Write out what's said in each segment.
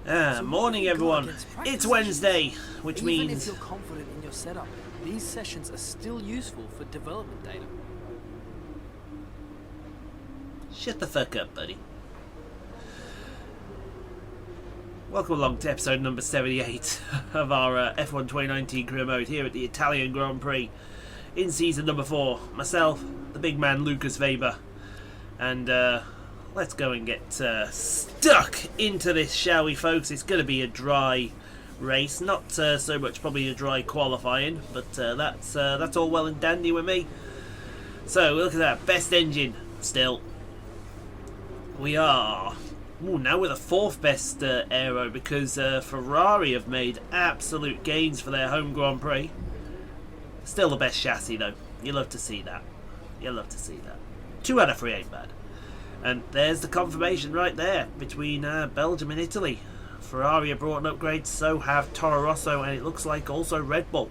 Morning everyone. It's Wednesday, which Even means... if you're confident in your setup, these sessions are still useful for development data. Shut the fuck up, buddy. Welcome along to episode number 78 of our F1 2019 career mode here at the Italian Grand Prix in season number 4. Myself, the big man Lucas Weber, and let's go and get stuck into this, shall we, folks? It's going to be a dry race, not so much probably a dry qualifying, but that's all well and dandy with me. So look at that, best engine still. We are now with a fourth best aero because Ferrari have made absolute gains for their home Grand Prix. Still the best chassis though. You love to see that. You love to see that. 2 out of 3 ain't bad. And there's the confirmation right there between Belgium and Italy. Ferrari have brought an upgrade, so have Toro Rosso, and it looks like also Red Bull.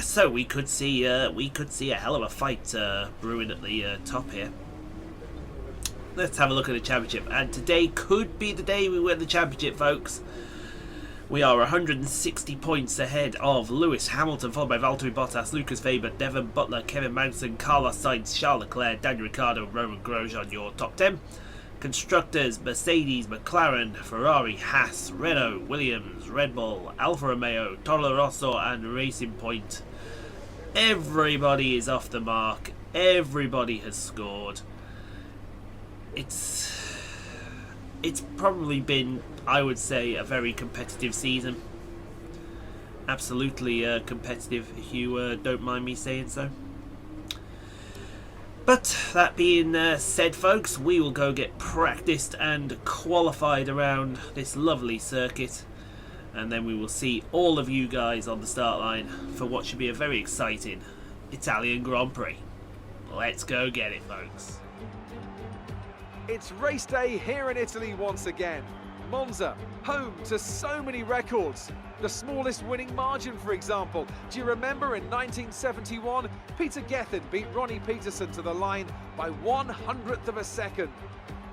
So we could see a hell of a fight brewing at the top here. Let's have a look at the championship, and today could be the day we win the championship, folks. We are 160 points ahead of Lewis Hamilton, followed by Valtteri Bottas, Lucas Weber, Devon Butler, Kevin Magnussen, Carlos Sainz, Charles Leclerc, Daniel Ricciardo, Roman Grosjean, your top 10. Constructors: Mercedes, McLaren, Ferrari, Haas, Renault, Williams, Red Bull, Alfa Romeo, Toro Rosso, and Racing Point. Everybody is off the mark. Everybody has scored. It's probably been, I would say, a very competitive season. Absolutely competitive, if you don't mind me saying so. But that being said, folks, we will go get practiced and qualified around this lovely circuit, and then we will see all of you guys on the start line for what should be a very exciting Italian Grand Prix. Let's go get it, folks. It's race day here in Italy once again. Monza, home to so many records. The smallest winning margin, for example. Do you remember in 1971, Peter Gethin beat Ronnie Peterson to the line by 1/100th of a second.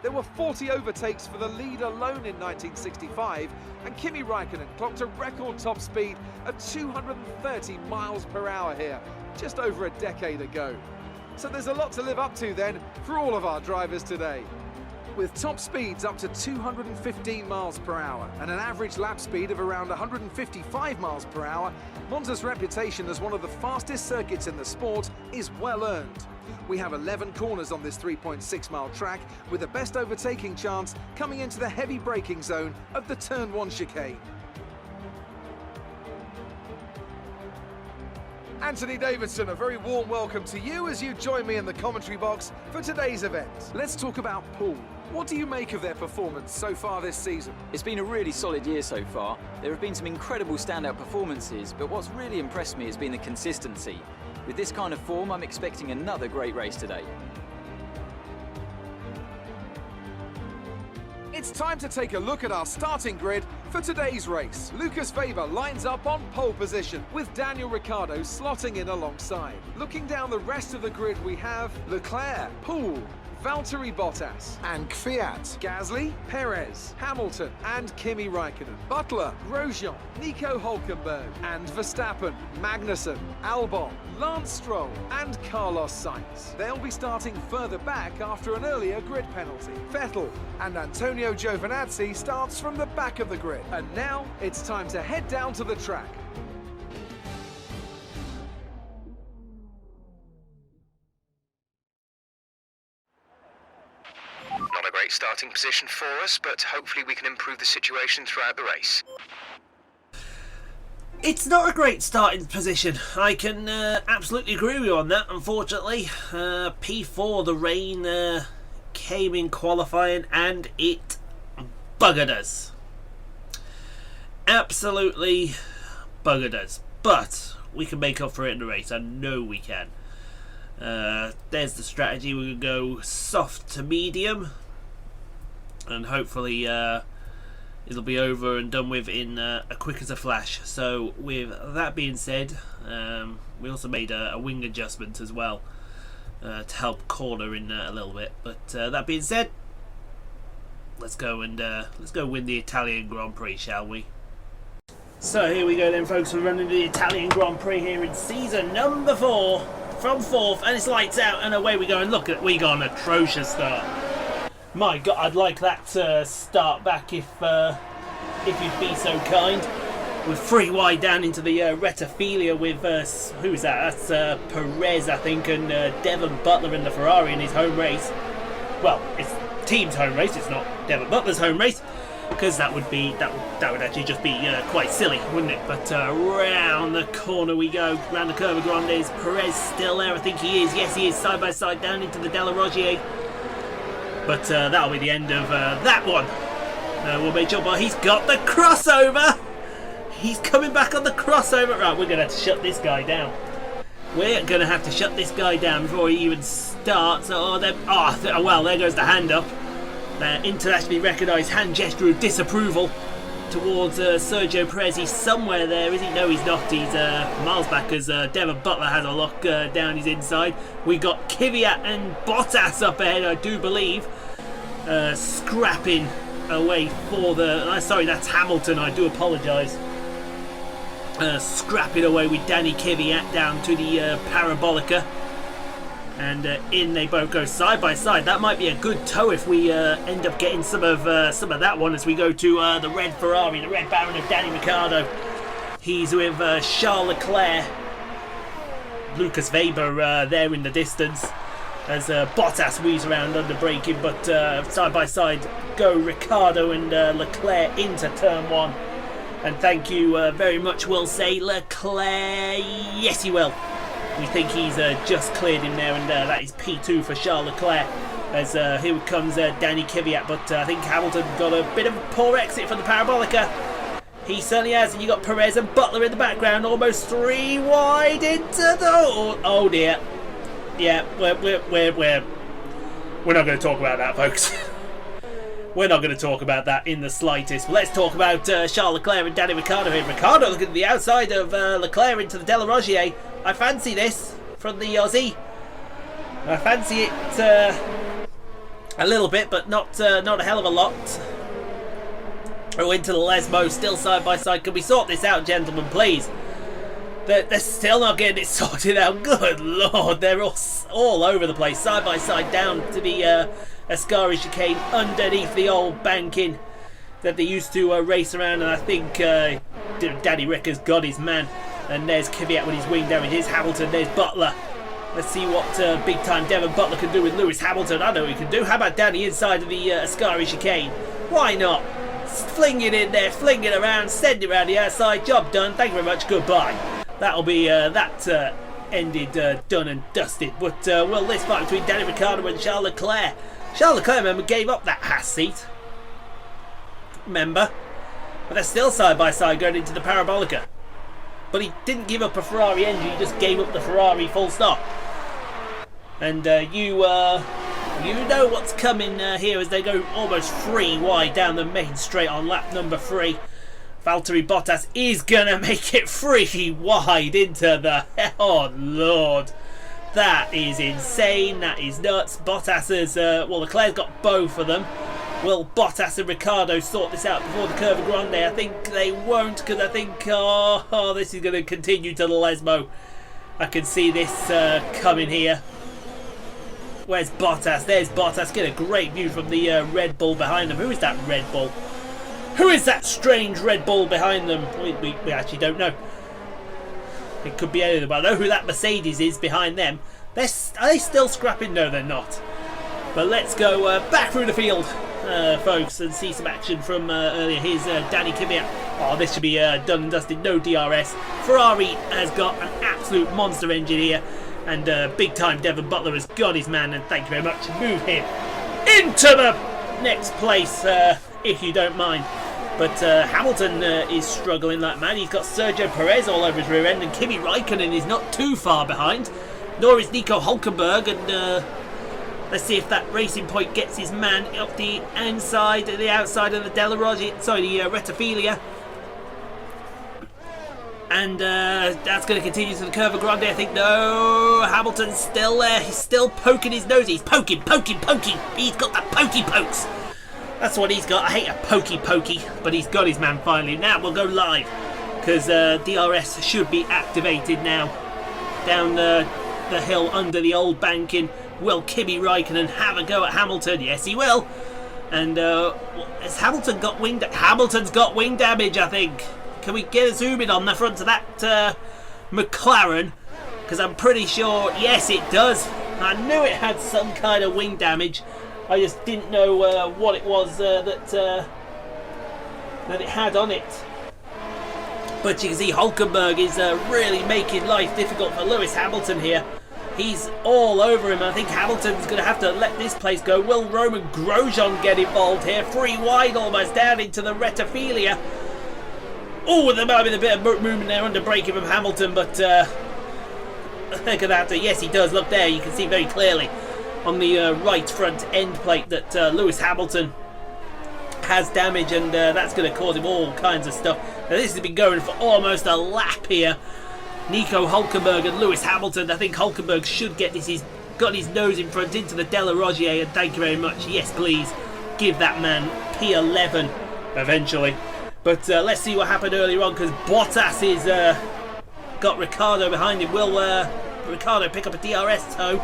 There were 40 overtakes for the lead alone in 1965, and Kimi Raikkonen clocked a record top speed of 230 miles per hour here, just over a decade ago. So there's a lot to live up to then for all of our drivers today. With top speeds up to 215 miles per hour and an average lap speed of around 155 miles per hour, Monza's reputation as one of the fastest circuits in the sport is well earned. We have 11 corners on this 3.6-mile track, with the best overtaking chance coming into the heavy braking zone of the Turn 1 chicane. Anthony Davidson, a very warm welcome to you as you join me in the commentary box for today's event. Let's talk about Paul. What do you make of their performance so far this season? It's been a really solid year so far. There have been some incredible standout performances, but what's really impressed me has been the consistency. With this kind of form, I'm expecting another great race today. It's time to take a look at our starting grid for today's race. Lucas Weber lines up on pole position, with Daniel Ricciardo slotting in alongside. Looking down the rest of the grid, we have Leclerc, Poole, Valtteri Bottas and Kvyat, Gasly, Perez, Hamilton and Kimi Raikkonen, Butler, Grosjean, Nico Hülkenberg and Verstappen, Magnussen, Albon, Lance Stroll and Carlos Sainz. They'll be starting further back after an earlier grid penalty. Vettel and Antonio Giovinazzi starts from the back of the grid. And now it's time to head down to the track. Not a great starting position for us, but hopefully we can improve the situation throughout the race. It's not a great starting position. I can absolutely agree with you on that, unfortunately. P4, the rain came in qualifying and it buggered us. Absolutely buggered us. But we can make up for it in the race. I know we can. There's the strategy. We're going to go soft to medium, and hopefully it'll be over and done with in a quick as a flash. So with that being said, we also made a wing adjustment as well to help corner in a little bit. But that being said, let's go win the Italian Grand Prix, shall we? So here we go then, folks. We're running the Italian Grand Prix here in season number 4 from 4th, and it's lights out and away we go. And look at, we got an atrocious start. My God, I'd like that start back if you'd be so kind. We're 3 wide down into the Rettifilia with who's that? That's Perez, I think, and Devon Butler in the Ferrari in his home race. Well, it's team's home race. It's not Devon Butler's home race. Because that would actually just be quite silly, wouldn't it? But round the corner we go, round the Curva Grande. Is Perez still there? I think he is. Yes, he is, side by side down into the Della Roggier. But that'll be the end of that one. We'll make sure, but he's got the crossover. He's coming back on the crossover. Right, we're going to have to shut this guy down. We're going to have to shut this guy down before he even starts. Well, there goes the hand up. Internationally recognised hand gesture of disapproval towards Sergio Perez. He's somewhere there, is he? No, he's not. He's miles back as Devon Butler has a lock down his inside. We got Kvyat and Bottas up ahead, I do believe, scrapping away for the... sorry, that's Hamilton, I do apologise. Scrapping away with Danny Kvyat down to the Parabolica. And in they both go side by side. That might be a good tow if we end up getting some of that one as we go to the red Ferrari, the red Baron of Danny Ricciardo. He's with Charles Leclerc, Lucas Weber there in the distance as Bottas weaves around under braking, but side by side go Ricciardo and Leclerc into turn 1. And thank you very much, we'll say Leclerc. Yes, he will. We think he's just cleared him there, and that is P2 for Charles Leclerc. As here comes Danny Kvyat, but I think Hamilton got a bit of a poor exit from the Parabolica. He certainly has, and you got Perez and Butler in the background, almost 3 wide into the... Oh dear. Yeah, we're not going to talk about that, folks. We're not going to talk about that in the slightest. But let's talk about Charles Leclerc and Danny Ricciardo here. Ricciardo looking at the outside of Leclerc into the Della Roggier. I fancy this from the Aussie. I fancy it a little bit, but not a hell of a lot. Oh, into the Lesmo, still side by side. Can we sort this out, gentlemen, please? They're still not getting it sorted out. Good Lord, they're all over the place, side by side, down to the Ascari chicane, underneath the old banking that they used to race around. And I think Danny Rick has got his man. And there's Kvyat with his wing down. Here's Hamilton. There's Butler. Let's see what big time Devon Butler can do with Lewis Hamilton. I know what he can do. How about Danny inside of the Ascari chicane? Why not? Fling it in there, fling it around, send it around the outside. Job done. Thank you very much. Goodbye. That'll be that ended done and dusted. But well, this fight between Danny Ricciardo and Charles Leclerc. Charles Leclerc, remember, gave up that Haas seat. Remember? But they're still side by side going into the Parabolica. But he didn't give up a Ferrari engine, he just gave up the Ferrari full stop. And you know what's coming here as they go almost 3 wide down the main straight on lap number 3. Valtteri Bottas is going to make it 3 wide into the... Oh, Lord. That is insane. That is nuts. Bottas has... well, Leclerc's got both of them. Will Bottas and Ricciardo sort this out before the Curva Grande? I think they won't, because I think this is going to continue to the Lesmo. I can see this coming here. Where's Bottas? There's Bottas. Get a great view from the Red Bull behind them. Who is that Red Bull? Who is that strange Red Bull behind them? We actually don't know. It could be any of them. I know who that Mercedes is behind them. Are they still scrapping? No, they're not. But let's go back through the field, folks, and see some action from earlier. Here's Danny Kvyat. Oh, this should be done and dusted. No DRS. Ferrari has got an absolute monster engine here. And big time Devon Butler has got his man. And thank you very much. Move him into the next place, if you don't mind. But Hamilton is struggling like mad. He's got Sergio Perez all over his rear end. And Kimi Raikkonen is not too far behind. Nor is Nico Hulkenberg. And... let's see if that Racing Point gets his man up the inside, the outside of the Della Roggier, sorry, the Rettifilia. And that's going to continue to the Curva Grande, I think. No, Hamilton's still there. He's still poking his nose. He's poking. He's got the pokey pokes. That's what he's got. I hate a pokey, but he's got his man finally. Now we'll go live, because DRS should be activated now. Down the hill under the old banking. Will Kimi Räikkönen have a go at Hamilton? Yes, he will. And has Hamilton got wing damage? Hamilton's got wing damage, I think. Can we get a zoom in on the front of that McLaren? Because I'm pretty sure, yes, it does. I knew it had some kind of wing damage. I just didn't know what it was that it had on it. But you can see Hulkenberg is really making life difficult for Lewis Hamilton here. He's all over him. I think Hamilton's going to have to let this place go. Will Roman Grosjean get involved here? Free wide almost down into the retophilia. Oh, there might be a bit of movement there under braking from Hamilton, but look at that. Yes, he does. Look there. You can see very clearly on the right front end plate that Lewis Hamilton has damage, and that's going to cause him all kinds of stuff. Now, this has been going for almost a lap here. Nico Hulkenberg and Lewis Hamilton. I think Hulkenberg should get this. He's got his nose in front into the Della Roggier, and thank you very much. Yes, please give that man P11 eventually. But let's see what happened earlier on, because Bottas is got Ricciardo behind him. Will Ricciardo pick up a DRS tow?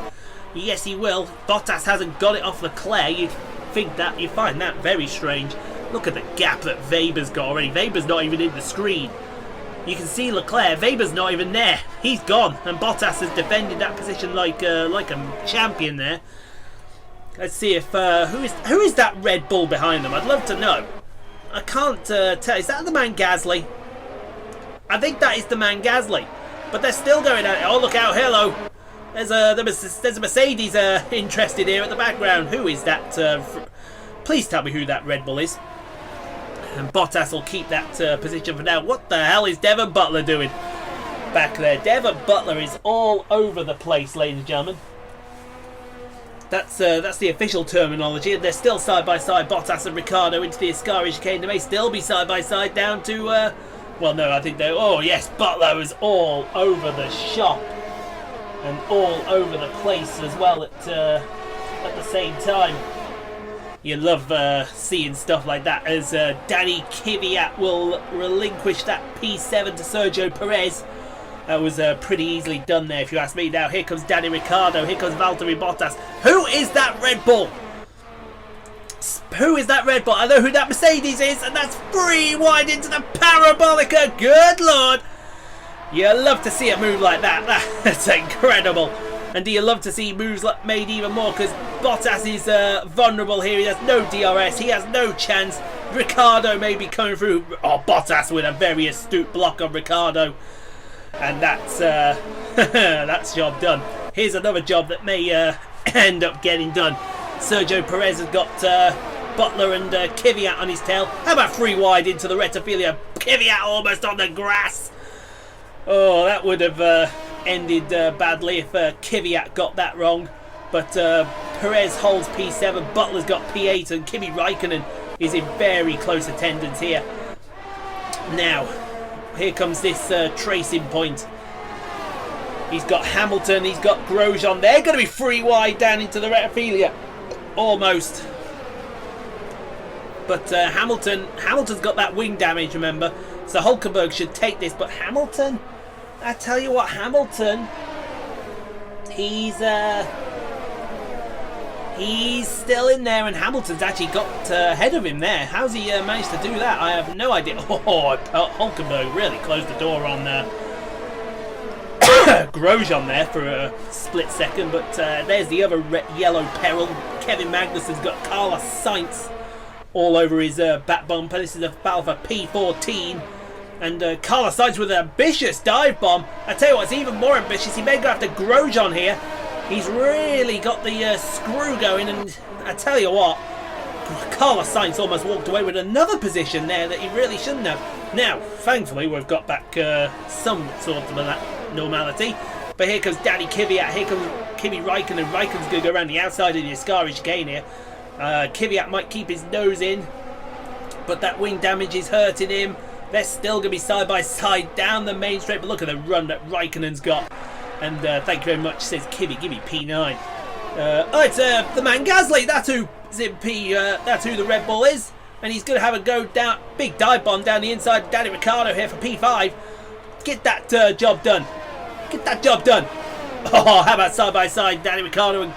Yes, he will. Bottas hasn't got it off Leclerc. You'd find that very strange. Look at the gap that Weber's got already. Weber's not even in the screen. You can see Leclerc. Weber's not even there. He's gone, and Bottas has defended that position like a champion there. Let's see if who is that Red Bull behind them? I'd love to know. I can't tell. Is that the man Gasly? I think that is the man Gasly. But they're still going at it. Oh, look out! Hello. There's a Mercedes interested here at the background. Who is that? Please tell me who that Red Bull is. And Bottas will keep that position for now. What the hell is Devon Butler doing back there? Devon Butler is all over the place, ladies and gentlemen. That's the official terminology. They're still side by side, Bottas and Ricciardo into the Ascari chicane. They may still be side by side down to. Well, no, I think they. Oh yes, Butler is all over the shop and all over the place as well at the same time. You love seeing stuff like that as Danny Kvyat will relinquish that P7 to Sergio Perez. That was pretty easily done there, if you ask me. Now here comes Danny Ricciardo, here comes Valtteri Bottas. Who is that Red Bull? Who is that Red Bull? I know who that Mercedes is, and that's free wide into the Parabolica. Good Lord! You love to see it move like that. That's incredible. And do you love to see moves made even more, because Bottas is vulnerable here. He has no DRS. He has no chance. Ricciardo may be coming through. Oh, Bottas with a very astute block on Ricciardo. And that's that's job done. Here's another job that may end up getting done. Sergio Perez has got Butler and Kvyat on his tail. How about free wide into the retophilia? Kvyat almost on the grass. Oh, that would have ended badly if Kvyat got that wrong. But Perez holds P7, Butler's got P8, and Kimi Räikkönen is in very close attendance here. Now, here comes this tracing point. He's got Hamilton, he's got Grosjean. They're going to be free wide down into the retophilia. Almost. But Hamilton's got that wing damage, remember. So Hulkenberg should take this, but Hamilton... I tell you what, Hamilton, he's still in there, and Hamilton's actually got ahead of him there. How's he managed to do that? I have no idea. Oh, Hulkenberg really closed the door on Grosjean there for a split second, but there's the other yellow peril. Kevin Magnussen's got Carlos Sainz all over his back bumper. This is a battle for P14. And Carlos Sainz with an ambitious dive bomb. I tell you what, it's even more ambitious. He may go after Grosjean here. He's really got the screw going, and I tell you what, Carlos Sainz almost walked away with another position there that he really shouldn't have. Now, thankfully, we've got back some sort of normality. But here comes Danny Kvyat, here comes Kimi Räikkönen. Räikkönen's going to go around the outside of the Ascari chicane here. Kvyat might keep his nose in, but that wing damage is hurting him. They're still going to be side by side down the main straight, but look at the run that Räikkönen's got. And thank you very much, says Kimi. Give me P9. Oh, it's the man Gasly. That's who in P. That's who the Red Bull is, and he's going to have a go down. Big dive bomb down the inside. Danny Ricciardo here for P5. Get that job done. Get that job done. Oh, how about side by side, Danny Ricciardo and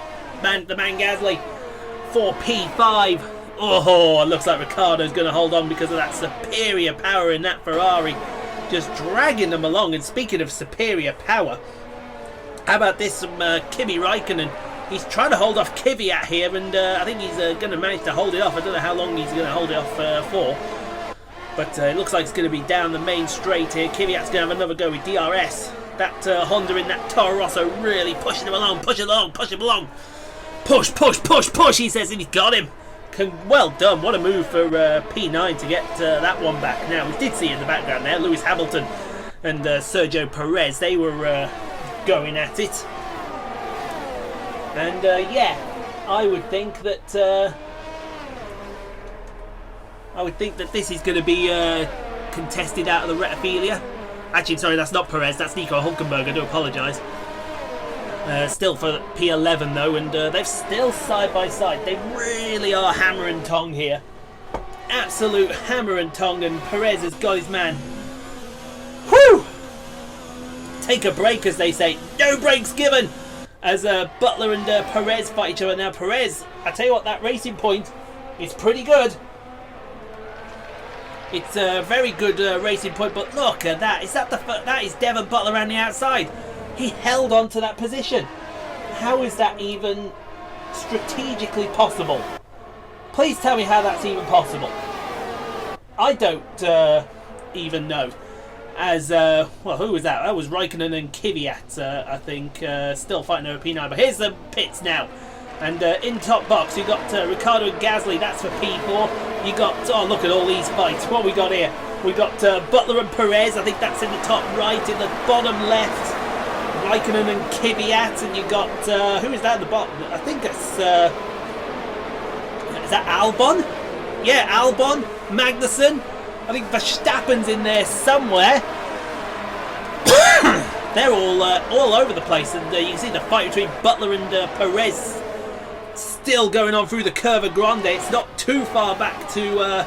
the man Gasly for P5. Oh, it looks like Ricciardo's going to hold on because of that superior power in that Ferrari, just dragging them along. And speaking of superior power, how about this from Kimi Räikkönen? He's trying to hold off Kvyat here, and I think he's going to manage to hold it off. I don't know how long he's going to hold it off for, but it looks like it's going to be down the main straight here. Kvyat's going to have another go with DRS. That Honda in that Toro Rosso really pushing him along, push him along. Push, he says, and he's got him. Well done, what a move for P9 to get that one back. Now, we did see in the background there, Lewis Hamilton and Sergio Perez, they were going at it. And yeah, I would think that this is going to be contested out of the Rettifilia. Actually, sorry, that's not Perez, that's Nico Hülkenberg, I do apologise. Still for P11 though, and they're still side by side. They really are hammer and tong here. Absolute hammer and tong, and Perez has got his man. Whew! Take a break, as they say. No breaks given! As Butler and Perez fight each other. Now Perez, I tell you what, that racing point is pretty good. It's a very good racing point, but look at that. That is Devon Butler around the outside. He held on to that position. How is that even strategically possible? Please tell me how that's even possible. I don't even know. As, well, who was that? That was Räikkönen and Kvyat, I think, still fighting over P9. But here's the pits now. And in top box, you got Ricciardo and Gasly, that's for P4. You got, oh, look at all these fights. What we got here? We got Butler and Perez, I think that's in the top right. In the bottom left, Räikkönen and Kvyat. And you got, who is that at the bottom? I think it's, is that Albon? Yeah, Albon, Magnussen. I think Verstappen's in there somewhere. They're all over the place, and you can see the fight between Butler and Perez still going on through the Curva Grande. It's not too far back to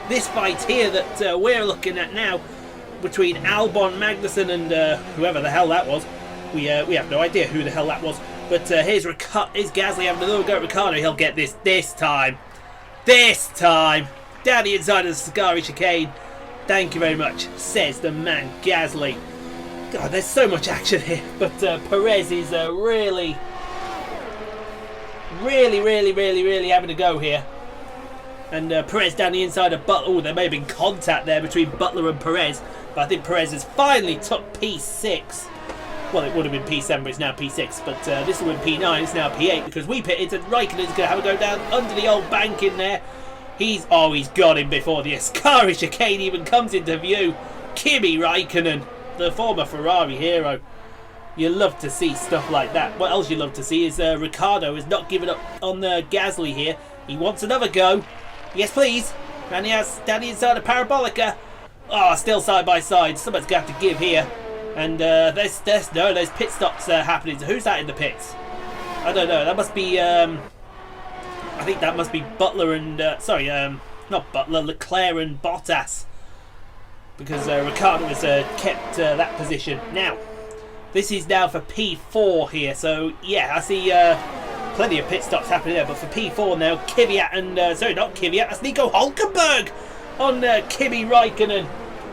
this fight here that we're looking at now between Albon, Magnussen, and whoever the hell that was. We have no idea who the hell that was. But here's Gasly having a little go at Ricciardo. He'll get this time. This time. Down the inside of the Scari chicane. Thank you very much, says the man Gasly. God, there's so much action here. But Perez is really having a go here. And Perez down the inside of Butler. Oh, there may have been contact there between Butler and Perez. But I think Perez has finally took P6. Well, it would have been P7, but it's now P6. But this will be P9, it's now P8. Because we pitted and Räikkönen's going to have a go down under the old bank in there. He's got him before the Ascari chicane even comes into view. Kimi Räikkönen, the former Ferrari hero. You love to see stuff like that. What else you love to see is Ricciardo is not giving up on Gasly here. He wants another go. Yes, please. And he has down the inside of Parabolica. Oh, still side by side. Someone's going to have to give here. And there's pit stops happening. So who's that in the pits? I don't know. That must be... I think that must be Butler and... not Butler, Leclerc and Bottas. Because Ricciardo has kept that position. Now, this is now for P4 here. So, yeah, I see plenty of pit stops happening there. But for P4 now, Kvyat and... sorry, not Kvyat, that's Nico Hülkenberg on Kimi Räikkönen.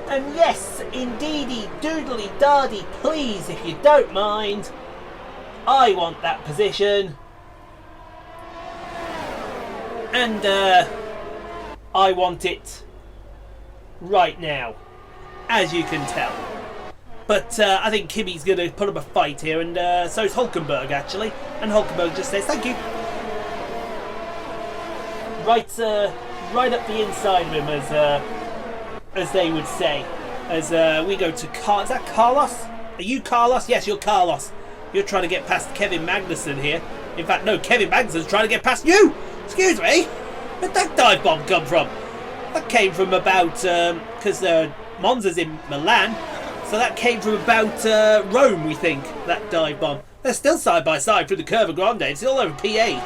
And yes, indeedy, doodly dardy, please, if you don't mind. I want that position. And I want it right now, as you can tell. But I think Kimi's going to put up a fight here, and so is Hülkenberg actually. And Hülkenberg just says thank you. Right up the inside of him, as they would say. As we go to is that Carlos? Are you Carlos? Yes, you're Carlos. You're trying to get past Kevin Magnussen here. In fact, no, Kevin Magnussen's trying to get past you. Excuse me, where'd that dive bomb come from? That came from about, because Monza's in Milan, so that came from about Rome, we think, that dive bomb. They're still side by side through the Curva Grande, it's all over P8.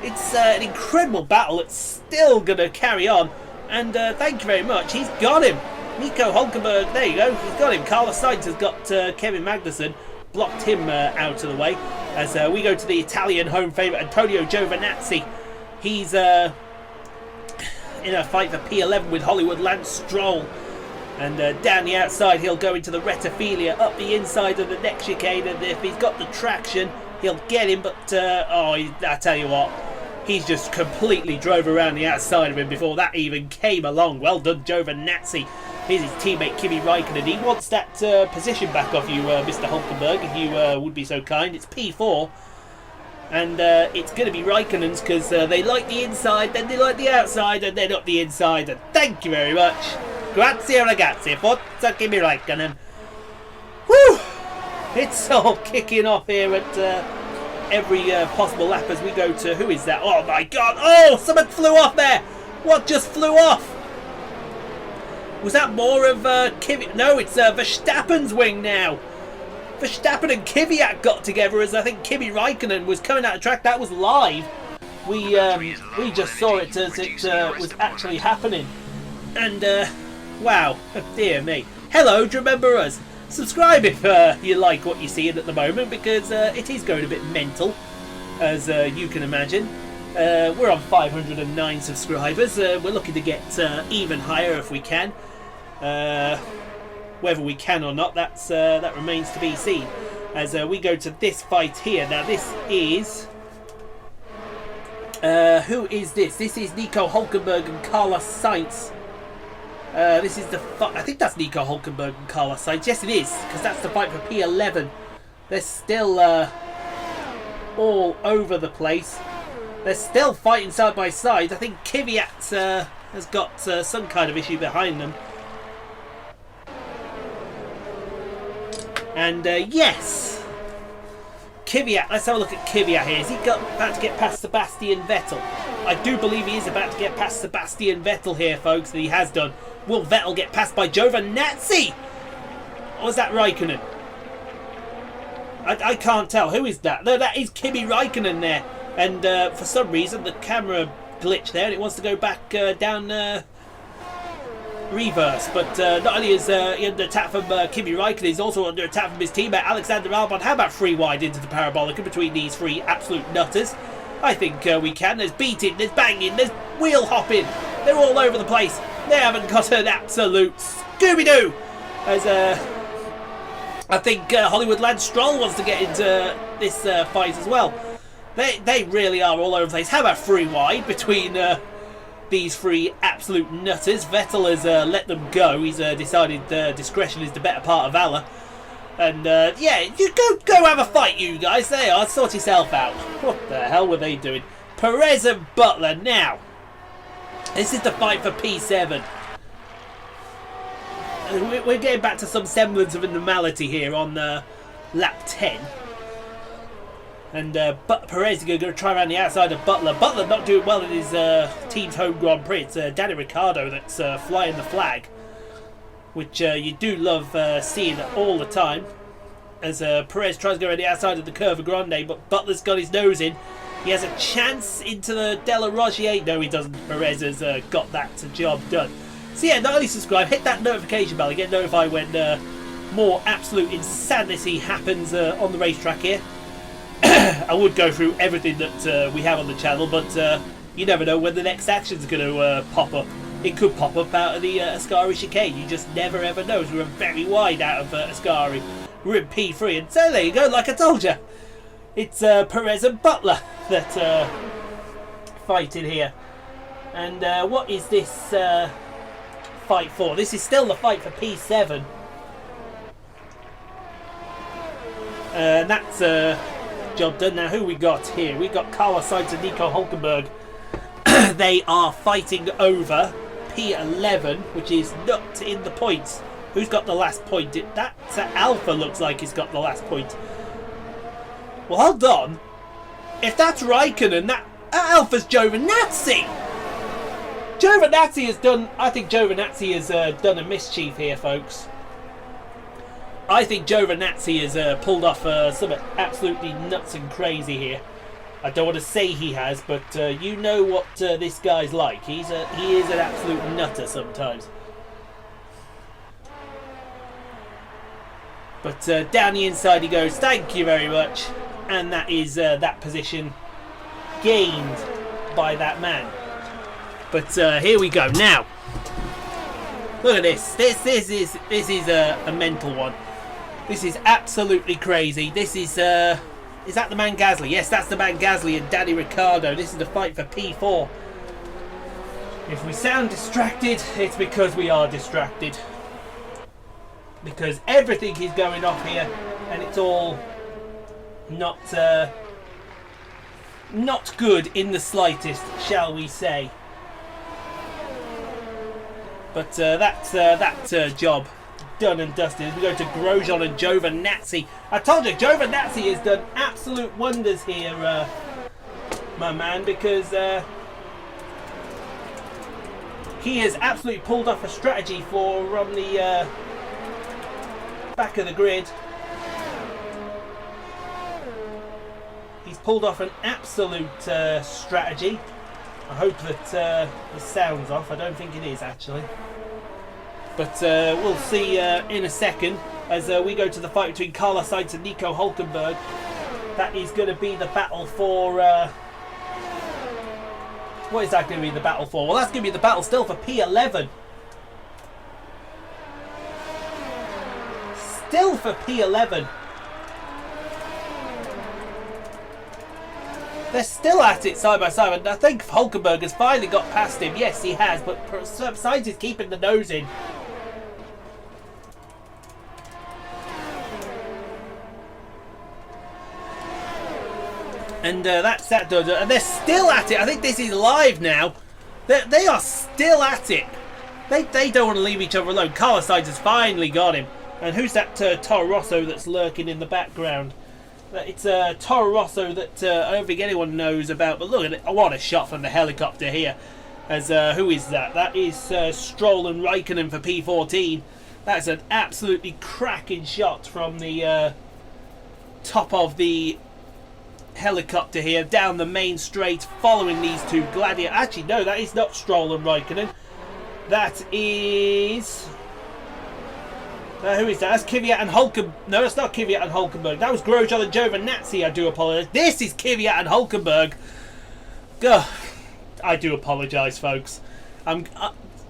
It's an incredible battle that's still going to carry on. And thank you very much. He's got him. Nico Hulkenberg, there you go. He's got him. Carlos Sainz has got Kevin Magnussen. Blocked him out of the way. As we go to the Italian home favourite, Antonio Giovinazzi. He's in a fight for P11 with Hollywood Lance Stroll. And down the outside, he'll go into the Rettifilia. Up the inside of the next chicane. And if he's got the traction, he'll get him. But, I tell you what. He's just completely drove around the outside of him before that even came along. Well done, Giovinazzi. Here's his teammate Kimi Raikkonen. He wants that position back off you, Mr. Hulkenberg, if you would be so kind. It's P4. And it's going to be Raikkonen's because they like the inside, then they like the outside, and then up the inside. And thank you very much. Grazie ragazzi. Forza Kimi Raikkonen. Woo! It's all kicking off here at every possible lap as we go to... Who is that? Oh my god! Oh! Something flew off there! What just flew off? Was that more of Kvyat? No, it's Verstappen's wing now. Verstappen and Kvyat got together as I think Kimi Raikkonen was coming out of track. That was live. We just saw it as it was actually happening. And wow, dear me. Hello, do you remember us? Subscribe if you like what you're seeing at the moment, because it is going a bit mental, as you can imagine. We're on 509 subscribers. We're looking to get even higher if we can. Whether we can or not, that remains to be seen. As we go to this fight here. Now this is... who is this? This is Nico Hulkenberg and Carlos Sainz. This is the fight. I think that's Nico Hulkenberg and Carlos Sainz. Yes, it is, because that's the fight for P11. They're still all over the place. They're still fighting side by side. I think Kvyat has got some kind of issue behind them. And yes, Kvyat. Let's have a look at Kvyat here. Is he about to get past Sebastian Vettel? I do believe he is about to get past Sebastian Vettel here, folks, and he has done. Will Vettel get passed by Giovinazzi? Or was that Raikkonen? I can't tell. Who is that? No, that is Kimi Raikkonen there. And for some reason, the camera glitched there and it wants to go back down reverse. But not only is he under attack from Kimi Raikkonen, he's also under attack from his teammate Alexander Albon. How about free wide into the parabolic in between these three absolute nutters? I think we can. There's beating, there's banging, there's wheel hopping. They're all over the place. They haven't got an absolute Scooby-Doo. As I think Hollywood Lance Stroll wants to get into this fight as well. They really are all over the place. How about free wide between these three absolute nutters? Vettel has let them go. He's decided discretion is the better part of valour. And yeah, you go have a fight, you guys. There you are. Sort yourself out. What the hell were they doing? Perez and Butler now. This is the fight for P7. We're getting back to some semblance of a normality here on lap 10. And Perez is going to try around the outside of Butler. Butler not doing well in his team's home Grand Prix. It's Danny Ricciardo that's flying the flag, which you do love seeing all the time. As Perez tries to go around the outside of the Curva Grande, but Butler's got his nose in. He has a chance into the Della Roggier. No, he doesn't. Perez has got that job done. So yeah, not only subscribe, hit that notification bell and get notified when more absolute insanity happens on the racetrack here. I would go through everything that we have on the channel, but you never know when the next action's going to pop up. It could pop up out of the Ascari chicane. You just never ever know. We're very wide out of Ascari. We're in P3, and so there you go. Like I told you, it's Perez and Butler that fighting here. And what is this fight for? This is still the fight for P7. And that's job done. Now who we got here? We got Carlos Sainz and Nico Hulkenberg. They are fighting over P11, which is not in the points. Who's got the last point? That Alpha looks like he's got the last point. Well, hold on. If that's Raikkonen, that Alpha's Giovinazzi. Giovinazzi has done... I think Giovinazzi has done a mischief here, folks. I think Giovinazzi has pulled off something absolutely nuts and crazy here. I don't want to say he has, but you know what this guy's like. He is an absolute nutter sometimes. But down the inside he goes. Thank you very much. And that is that position gained by that man. But here we go now. Look at this. This is a mental one. This is absolutely crazy. This is that the man Gasly? Yes, that's the man Gasly and Danny Ricciardo. This is the fight for P4. If we sound distracted, it's because we are distracted. Because everything is going off here, and it's all not good in the slightest, shall we say. But that job done and dusted. As we go to Grosjean and Giovinazzi. I told you, Giovinazzi has done absolute wonders here, my man, because he has absolutely pulled off a strategy for on the back of the grid. He's pulled off an absolute strategy. I hope that the sound's off. I don't think it is, actually. But we'll see in a second as we go to the fight between Carlos Sainz and Nico Hülkenberg. That is going to be the battle for... what is that going to be the battle for? Well, that's going to be the battle still for P11. Still for P11. They're still at it side by side, and I think Hülkenberg has finally got past him. Yes, he has, but Sainz is keeping the nose in. And that's that done. And they're still at it. I think this is live now. They are still at it. They don't want to leave each other alone. Carlos Sainz has finally got him. And who's that Toro Rosso that's lurking in the background? It's Toro Rosso that I don't think anyone knows about. But look at it. What a shot from the helicopter here. As who is that? That is Stroll and Raikkonen for P14. That's an absolutely cracking shot from the top of the helicopter here down the main straight, following these two gladiators. Actually, no, that is not Stroll and Raikkonen. That is... who is that? That's Kvyat and Hulkenberg. No, it's not Kvyat and Hulkenberg. That was Grosjean and Giovinazzi. I do apologise. This is Kvyat and Hulkenberg. Ugh. I do apologise, folks. Do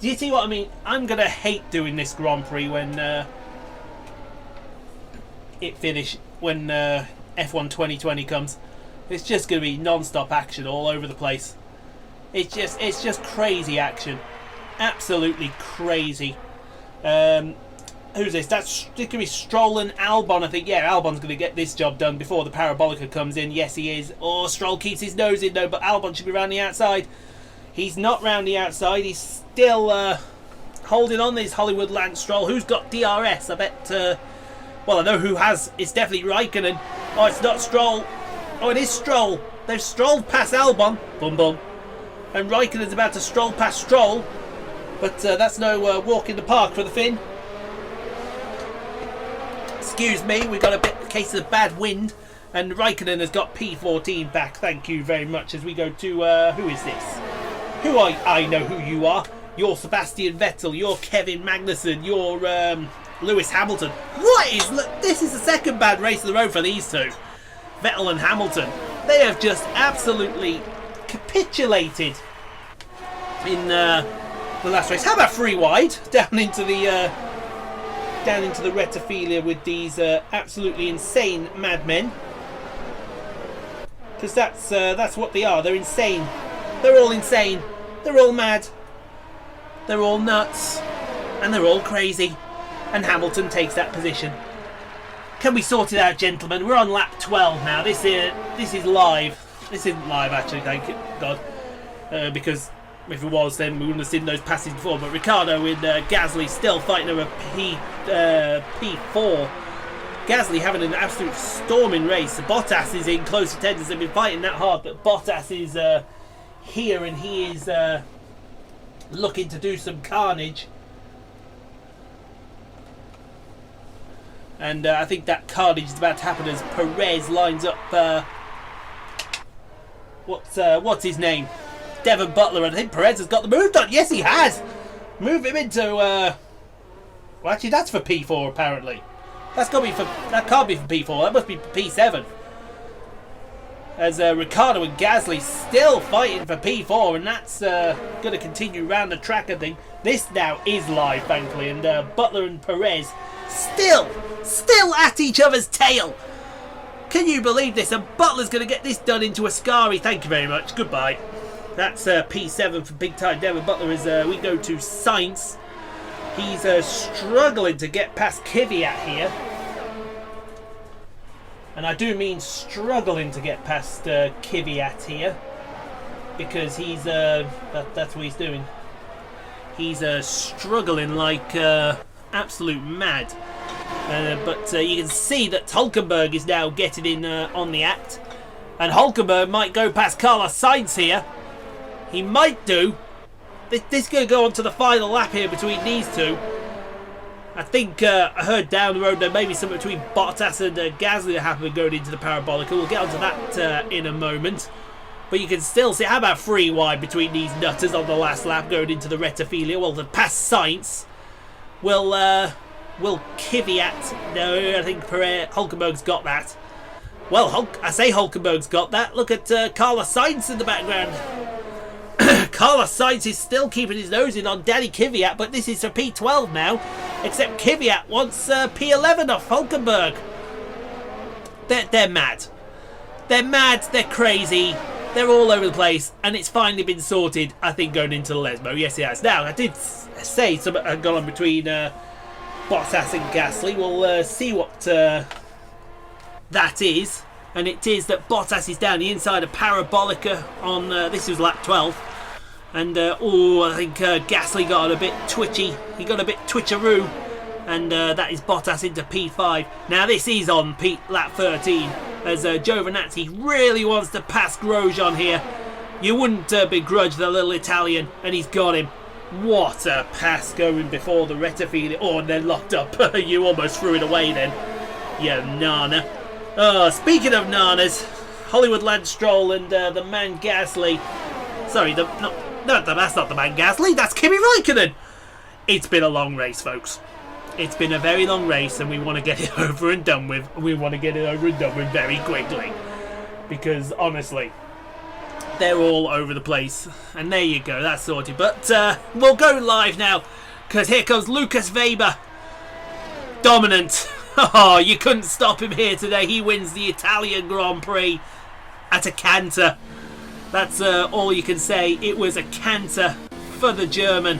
you see what I mean? I'm going to hate doing this Grand Prix when when F1 2020 comes. It's just going to be non-stop action all over the place. It's just crazy action. Absolutely crazy. Who's this? That's going to be Stroll and Albon, I think. Yeah, Albon's going to get this job done before the Parabolica comes in. Yes, he is. Oh, Stroll keeps his nose in, though, but Albon should be round the outside. He's not round the outside. He's still holding on this Hollywood Lance Stroll. Who's got DRS? I bet... well, I know who has. It's definitely Raikkonen. Oh, it's not Stroll. Oh, it is Stroll. They've strolled past Albon. Boom, boom. And Raikkonen's about to stroll past Stroll. But that's no walk in the park for the Finn. Excuse me, we got a case of bad wind, and Raikkonen has got P14 back. Thank you very much. As we go to who is this? Who are I know who you are. You're Sebastian Vettel. You're Kevin Magnussen. You're Lewis Hamilton. What is? This is the second bad race of the road for these two, Vettel and Hamilton. They have just absolutely capitulated in the last race. How about free wide down into the Retrophilia with these absolutely insane madmen? Because that's what they are. They're insane. They're all insane. They're all mad. They're all nuts, and they're all crazy. And Hamilton takes that position. Can we sort it out, gentlemen? We're on lap 12 now. This is live. This isn't live, actually. Thank God, because if it was, then we wouldn't have seen those passes before. But Ricciardo with Gasly still fighting over P4. Gasly having an absolute storming race. Bottas is in close attendance. They've been fighting that hard, but Bottas is here, and he is looking to do some carnage. And I think that carnage is about to happen as Perez lines up what's his name? Devon Butler, and I think Perez has got the move done. Yes, he has. Move him into. Well, actually, that's for P4 apparently. That can't be for P4. That must be for P7. As Ricciardo and Gasly still fighting for P4, and that's going to continue round the track, I think. This now is live, thankfully, and Butler and Perez still at each other's tail. Can you believe this? And Butler's going to get this done into Ascari. Thank you very much. Goodbye. That's P7 for big time Devon Butler as we go to Sainz. He's struggling to get past Kvyat here. And I do mean struggling to get past Kvyat here. Because he's... that's what he's doing. He's struggling like absolute mad. But you can see that Hülkenberg is now getting in on the act. And Hülkenberg might go past Carlos Sainz here. He might do. This is going to go on to the final lap here between these two. I think I heard down the road there may be something between Bottas and Gasly that happened going into the parabolic. We'll get onto that in a moment. But you can still see, how about 3 wide between these nutters on the last lap going into the Retifilia? Well, the past Sainz will Kvyat. No, I think Hülkenberg's got that. Well, I say Hülkenberg's got that. Look at Carlos Sainz in the background. Carlos Sainz is still keeping his nose in on Danny Kvyat, but this is for P12 now. Except Kvyat wants P11 off Hülkenberg. They're mad. They're mad, they're crazy, they're all over the place, and it's finally been sorted, I think, going into the Lesmo. Yes, it has. Now, I did say something had gone on between Bottas and Gasly. We'll see what that is. And it is that Bottas is down the inside of Parabolica on, this was lap 12. And, I think Gasly got a bit twitchy. He got a bit twitcheroo. And that is Bottas into P5. Now, this is on lap 13. As Giovinazzi really wants to pass Grosjean here. You wouldn't begrudge the little Italian. And he's got him. What a pass going before the Retifilia. Oh, and then locked up. You almost threw it away then. You Nana. Oh, speaking of Nanas, Hollywood Lance Stroll and the man Gasly. Sorry, that's not the man Gasly. That's Kimi Räikkönen. It's been a long race, folks. It's been a very long race, and we want to get it over and done with. We want to get it over and done with very quickly. Because, honestly, they're all over the place. And there you go, that's sorted. But we'll go live now, because here comes Lucas Weber. Dominant. Oh, you couldn't stop him here today. He wins the Italian Grand Prix at a canter. That's all you can say. It was a canter for the German.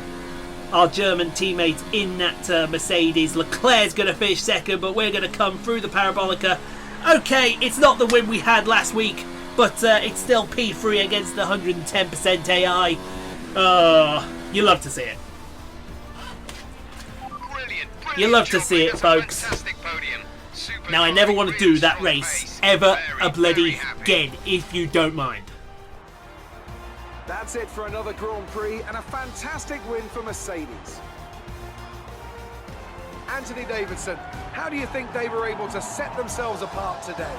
Our German teammate in that Mercedes. Leclerc's going to finish second, but we're going to come through the Parabolica. Okay, it's not the win we had last week, but it's still P3 against the 110% AI. You love to see it. You love to see it, folks. Now, I never want to do that race ever a bloody again, if you don't mind. That's it for another Grand Prix and a fantastic win for Mercedes. Anthony Davidson, how do you think they were able to set themselves apart today?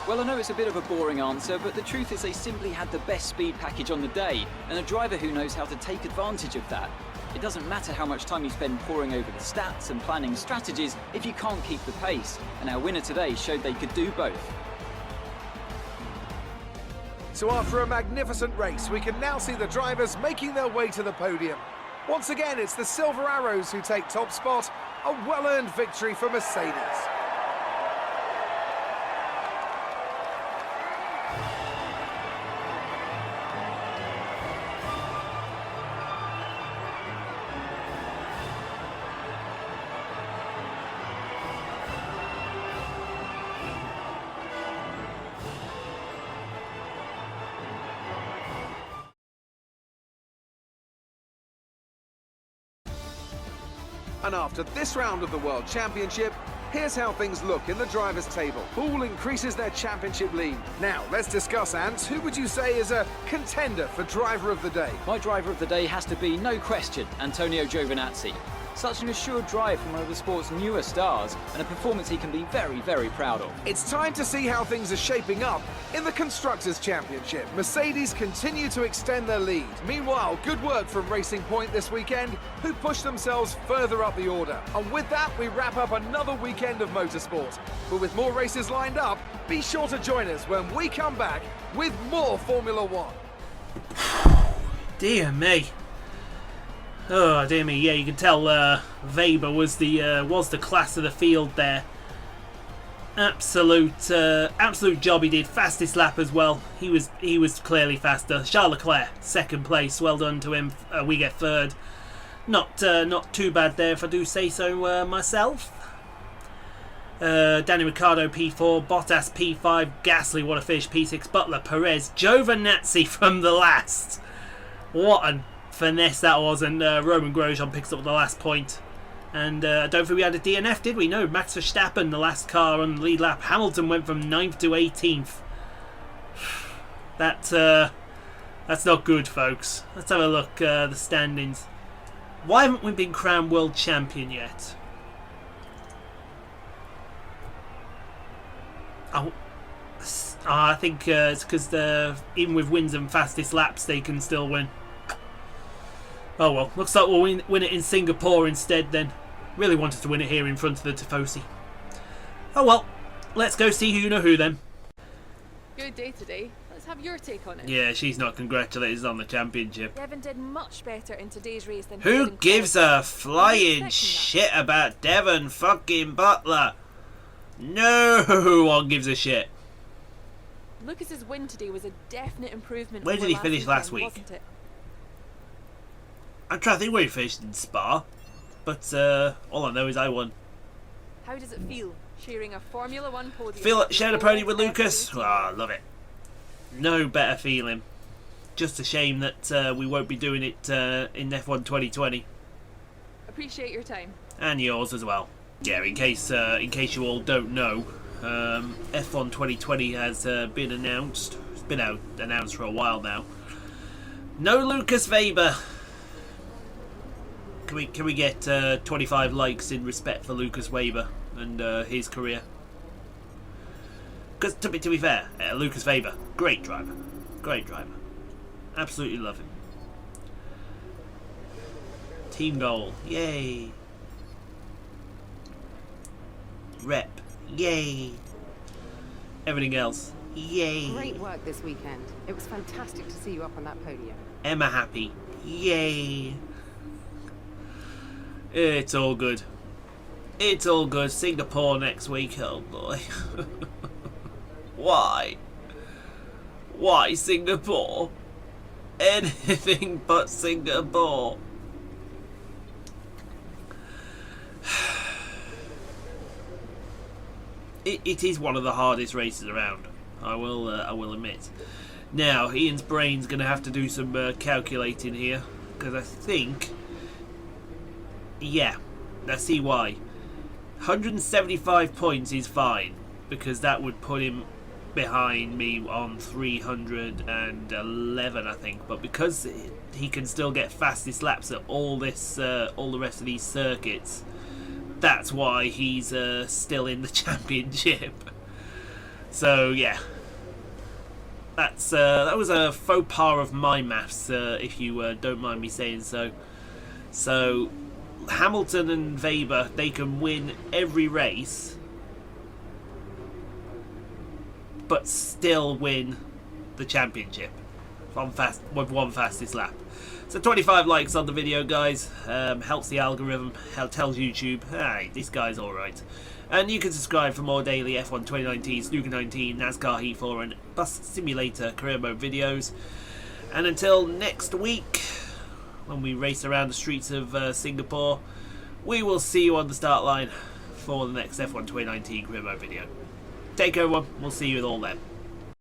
Well, I know it's a bit of a boring answer, but the truth is they simply had the best speed package on the day, and a driver who knows how to take advantage of that. It doesn't matter how much time you spend poring over the stats and planning strategies if you can't keep the pace, and our winner today showed they could do both. So after a magnificent race, we can now see the drivers making their way to the podium. Once again, it's the Silver Arrows who take top spot, a well-earned victory for Mercedes. And after this round of the World Championship, here's how things look in the drivers' table. Poole increases their championship lead. Now, let's discuss, Ant. Who would you say is a contender for driver of the day? My driver of the day has to be, no question, Antonio Giovinazzi. Such an assured drive from one of the sport's newer stars, and a performance he can be very, very proud of. It's time to see how things are shaping up in the Constructors' Championship. Mercedes continue to extend their lead. Meanwhile, good work from Racing Point this weekend, who pushed themselves further up the order. And with that, we wrap up another weekend of motorsport. But with more races lined up, be sure to join us when we come back with more Formula One. Dear me. Oh dear me, yeah, you can tell Weber was the class of the field there. Absolute job he did. Fastest lap as well. He was clearly faster. Charles Leclerc, second place. Well done to him. We get third. Not too bad there, if I do say so myself. Danny Ricciardo P4, Bottas P5, Gasly, what a fish, P6, Butler, Perez, Giovinazzi from the last. What a finesse that was, and Roman Grosjean picks up the last point. And I don't think we had a DNF, did we? No, Max Verstappen, the last car on the lead lap. Hamilton went from 9th to 18th. That's not good, folks. Let's have a look the standings. Why haven't we been crowned world champion yet? I think it's because even with wins and fastest laps, they can still win. Oh well, looks like we'll win it in Singapore instead then. Really wanted to win it here in front of the Tifosi. Oh well, let's go see who know who then. Good day today. Let's have your take on it. Yeah, she's not congratulated us on the championship. Devon did much better in today's race than Who Hayden gives Clark. a flying shit about Devon fucking Butler? No one gives a shit. Lucas's win today was a definite improvement. Where over did he finish last weekend, week? wasn't it? I'm trying to think where he finished in Spa, but all I know is I won. How does it feel sharing a Formula One podium? Feel like sharing a podium with All Lucas? F1 Ah, love it. No better feeling. Just a shame that we won't be doing it in F1 2020. Appreciate your time. And yours as well. Yeah, in case you all don't know, F1 2020 has been announced. It's been announced for a while now. No Lucas Weber. Can we get 25 likes in respect for Lucas Weber and his career? Because to be fair, Lucas Weber, great driver, absolutely love him. Team goal, yay! Rep, yay! Everything else, yay! Great work this weekend. It was fantastic to see you up on that podium. Emma happy, yay! It's all good. It's all good. Singapore next week. Oh boy. Why? Why Singapore? Anything but Singapore. It is one of the hardest races around. I will admit. Now, Ian's brain's going to have to do some calculating here, because I think. Yeah, I see why. 175 points is fine, because that would put him behind me on 311, I think. But because he can still get fastest laps at all the rest of these circuits, that's why he's still in the championship. So yeah, that was a faux pas of my maths, if you don't mind me saying so. So. Hamilton and Weber, they can win every race but still win the championship with one fastest lap. So 25 likes on the video, guys. Helps the algorithm, tells YouTube, hey, this guy's alright. And you can subscribe for more daily F1 2019, Snooker 19, NASCAR Heat 4 and Bus Simulator career mode videos. And until next week, when we race around the streets of Singapore, we will see you on the start line for the next F1 2019 career mode video. Take care everyone, we'll see you all then.